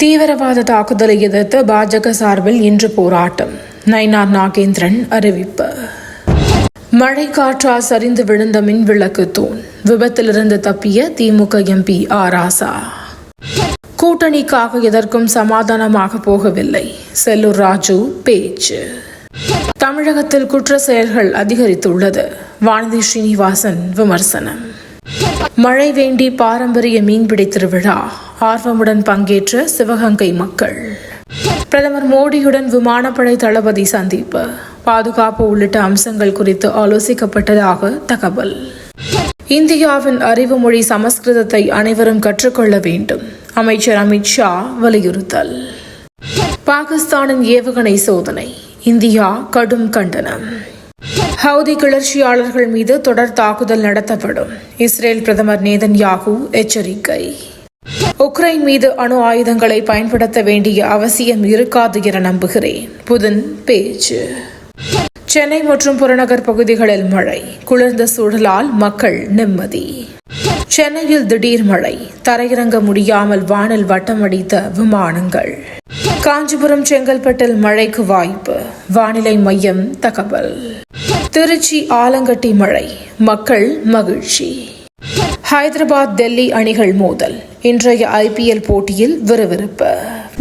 தீவிரவாத தாக்குதலை எதிர்த்து பாஜக சார்பில் இன்று போராட்டம். நயினார் நாகேந்திரன் அறிவிப்பு. மழை காற்றால் சரிந்து விழுந்த மின் விளக்கு தூண். விபத்திலிருந்து தப்பிய திமுக எம்பி ராசா. கூட்டணிக்காக எதற்கும் சமாதானமாக போகவில்லை. செல்லூர் ராஜு பேச்சு. தமிழகத்தில் குற்ற செயல்கள் அதிகரித்துள்ளது. வானதி ஸ்ரீனிவாசன் விமர்சனம். மழை வேண்டி பாரம்பரிய மீன்பிடி திருவிழா. ஆர்வமுடன் பங்கேற்ற சிவகங்கை மக்கள். பிரதமர் மோடியுடன் விமானப்படை தளபதி சந்திப்பு. பாதுகாப்பு உள்ளிட்ட அம்சங்கள் குறித்து ஆலோசிக்கப்பட்டதாக தகவல். இந்தியாவின் அறிவு மொழி சமஸ்கிருதத்தை அனைவரும் கற்றுக்கொள்ள வேண்டும். அமைச்சர் அமித் ஷா வலியுறுத்தல். பாகிஸ்தானின் ஏவுகணை சோதனை. இந்தியா கடும் கண்டனம். ஹவுதி கிளர்ச்சியாளர்கள் மீது தொடர் தாக்குதல் நடத்தப்படும். இஸ்ரேல் பிரதமர் நேதன்யாகு எச்சரிக்கை. உக்ரைன் மீது அணு ஆயுதங்களை பயன்படுத்த வேண்டிய அவசியம் இருக்காது என நம்புகிறேன். புதின் பேச்சு. சென்னை மற்றும் புறநகர் பகுதிகளில் மழை. குளிர்ந்த சூழலால் மக்கள் நிம்மதி. சென்னையில் திடீர் மழை. தரையிறங்க முடியாமல் வானில் வட்டமடித்த விமானங்கள். காஞ்சிபுரம் செங்கல்பட்டில் மழைக்கு வாய்ப்பு. வானிலை மையம் தகவல். திருச்சி ஆலங்கட்டி மழை. மக்கள் மகிழ்ச்சி. ஹைதராபாத் டெல்லி அணிகள் மோதல். இன்றைய IPL போட்டியில் விறுவிறுப்பு.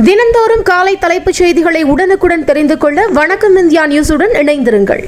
தினந்தோறும் காலை தலைப்புச் செய்திகளை உடனுக்குடன் தெரிந்து கொள்ள வணக்கம் இந்தியா நியூஸுடன் இணைந்திருங்கள்.